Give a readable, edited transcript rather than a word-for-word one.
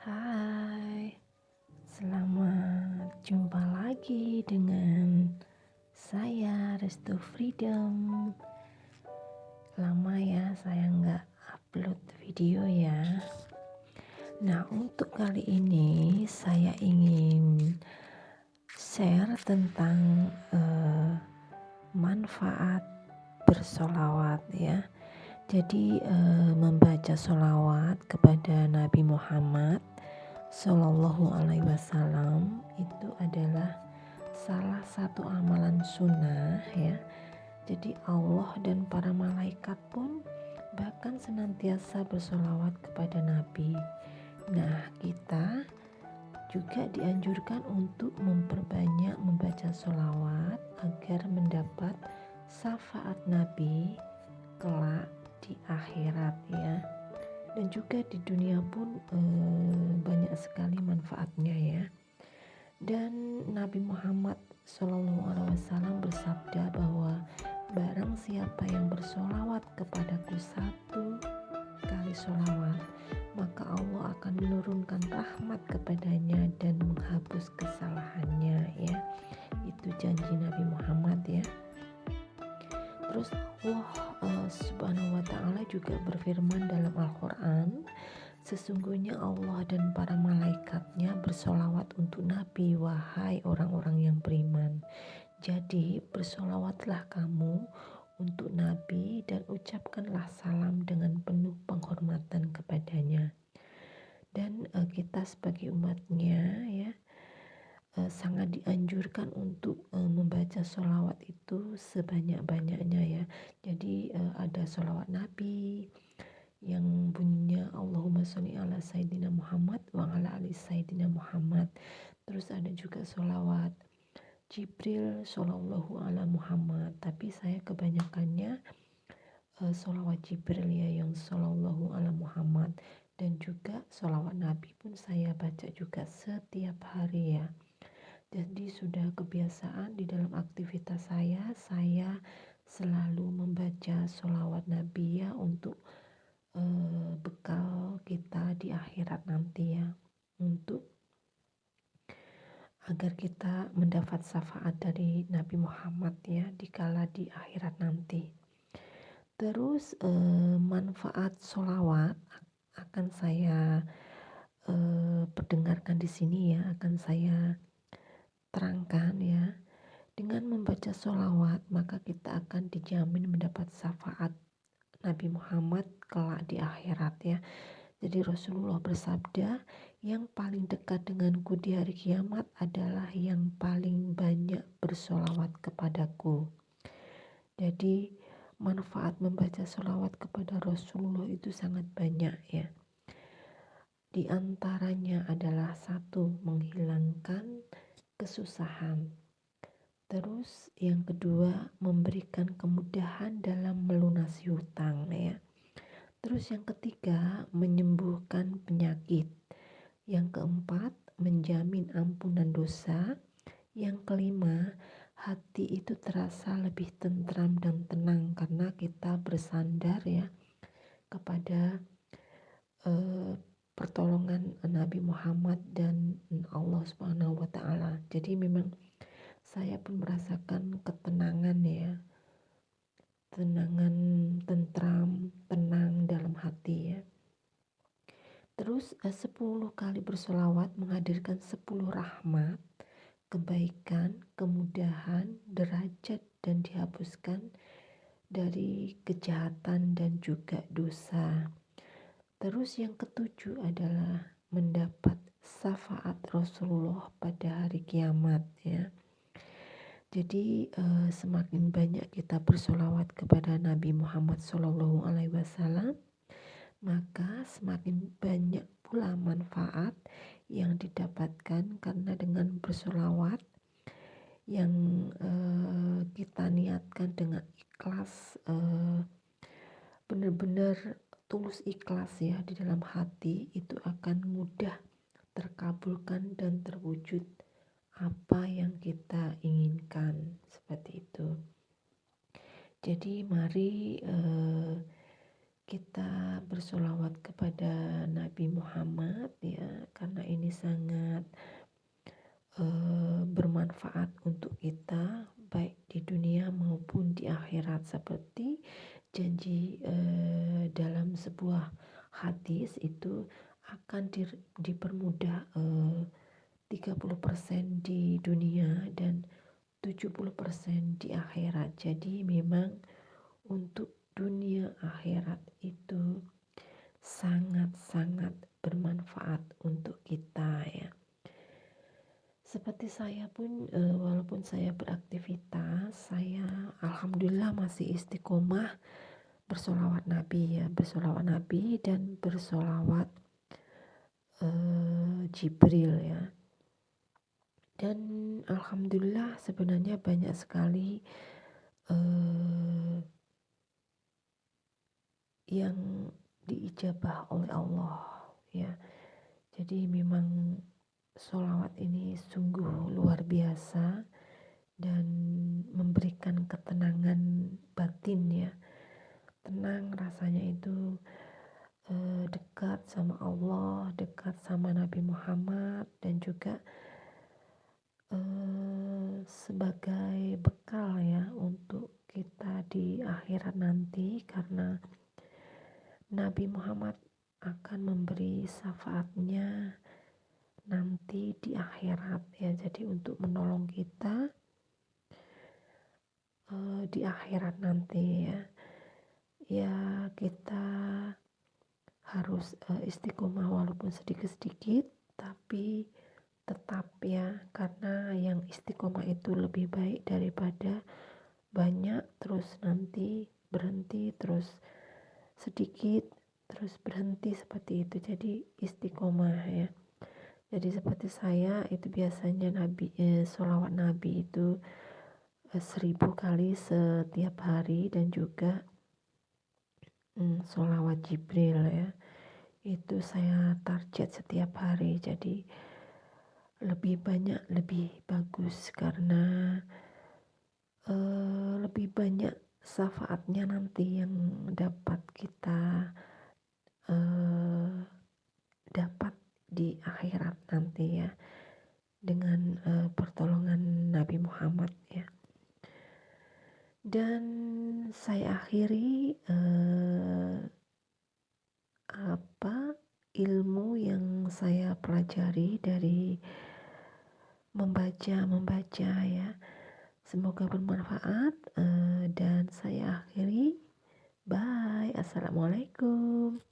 Hai, selamat jumpa lagi dengan saya Restu Freedom. Lama ya saya nggak upload video ya. Nah, untuk kali ini saya ingin share tentang manfaat bersolawat ya. Jadi membaca solawat kepada Nabi Muhammad Sallallahu Alaihi Wasallam itu adalah salah satu amalan sunnah ya. Jadi Allah dan para malaikat pun bahkan senantiasa bersolawat kepada Nabi. Nah, kita juga dianjurkan untuk memperbanyak membaca solawat agar mendapat syafaat Nabi kelak di akhirat ya. Dan juga di dunia pun banyak sekali manfaatnya ya. Dan Nabi Muhammad SAW bersabda bahwa barang siapa yang bersolawat kepadaku 1 kali solawat, maka Allah akan menurunkan rahmat kepadanya dan menghapus kesalahannya ya. Itu janji Nabi Muhammad ya. Terus Allah Subhanahu wa Ta'ala juga berfirman dalam Al-Quran, sesungguhnya Allah dan para malaikatnya bersolawat untuk Nabi, wahai orang-orang yang beriman. Jadi bersolawatlah kamu untuk Nabi dan ucapkanlah salam dengan penuh penghormatan kepadanya. Dan kita sebagai umatnya ya sangat dianjurkan untuk membaca sholawat itu sebanyak-banyaknya ya. Jadi ada sholawat Nabi yang bunyinya Allahumma sholli ala Sayyidina Muhammad wa ala ali Sayyidina Muhammad. Terus ada juga sholawat Jibril shollallahu ala Muhammad. Tapi saya kebanyakannya sholawat Jibril ya yang shollallahu ala Muhammad. Dan juga sholawat Nabi pun saya baca juga setiap hari ya. Jadi sudah kebiasaan di dalam aktivitas saya selalu membaca sholawat Nabi ya untuk bekal kita di akhirat nanti ya, untuk agar kita mendapat syafaat dari Nabi Muhammad ya dikala di akhirat nanti. Terus manfaat sholawat akan saya perdengarkan di sini ya, akan saya terangkan ya. Dengan membaca sholawat maka kita akan dijamin mendapat syafaat Nabi Muhammad kelak di akhirat ya. Jadi Rasulullah bersabda, yang paling dekat denganku di hari kiamat adalah yang paling banyak bersolawat kepadaku. Jadi manfaat membaca sholawat kepada Rasulullah itu sangat banyak ya. Di antaranya adalah 1, menghilangkan kesusahan. Terus yang kedua, memberikan kemudahan dalam melunasi hutang ya. Terus yang ketiga, menyembuhkan penyakit. Yang keempat, menjamin ampunan dosa. Yang kelima, hati itu terasa lebih tentram dan tenang karena kita bersandar ya kepada pertolongan Nabi Muhammad dan Allah Subhanahu wa Ta'ala. Jadi memang saya pun merasakan ketenangan ya, tenangan, tentram, tenang dalam hati ya. Terus 10 kali bersolawat menghadirkan 10 rahmat, kebaikan, kemudahan, derajat dan dihapuskan dari kejahatan dan juga dosa. Terus yang ketujuh adalah mendapat syafaat Rasulullah pada hari kiamat ya. Jadi semakin banyak kita bersolawat kepada Nabi Muhammad Sallallahu Alaihi Wasallam, maka semakin banyak pula manfaat yang didapatkan karena dengan bersolawat yang kita niatkan dengan ikhlas, benar-benar tulus ikhlas ya di dalam hati, itu akan mudah terkabulkan dan terwujud apa yang kita inginkan, seperti itu. Jadi mari kita bersolawat kepada Nabi Muhammad ya, karena ini sangat bermanfaat untuk kita baik di dunia maupun di akhirat, seperti janji dalam sebuah hadis itu akan dipermudah 30% di dunia dan 70% di akhirat. Jadi memang untuk dunia akhirat itu sangat-sangat bermanfaat untuk kita ya. Seperti saya pun walaupun saya beraktivitas, saya alhamdulillah masih istiqomah bersolawat Nabi ya, bersolawat Nabi dan bersolawat Jibril ya. Dan alhamdulillah sebenarnya banyak sekali yang diijabah oleh Allah ya. Jadi memang sholawat ini sungguh luar biasa dan memberikan ketenangan batin ya. Tenang rasanya itu, dekat sama Allah, dekat sama Nabi Muhammad, dan juga sebagai bekal ya untuk kita di akhirat nanti, karena Nabi Muhammad akan memberi syafaatnya nanti di akhirat ya. Jadi untuk menolong kita di akhirat nanti ya. Ya kita harus istiqomah walaupun sedikit-sedikit, tapi tetap ya, karena yang istiqomah itu lebih baik daripada banyak terus nanti berhenti, terus sedikit terus berhenti, seperti itu. Jadi istiqomah ya. Jadi seperti saya itu biasanya sholawat Nabi itu 1000 kali setiap hari, dan juga sholawat Jibril ya, itu saya target setiap hari. Jadi lebih banyak lebih bagus, karena lebih banyak syafaatnya nanti yang dapat kita dapat di akhirat nanti ya, dengan pertolongan Nabi Muhammad ya. Dan saya akhiri ilmu yang saya pelajari dari membaca ya. Semoga bermanfaat, dan saya akhiri. Bye. Assalamualaikum.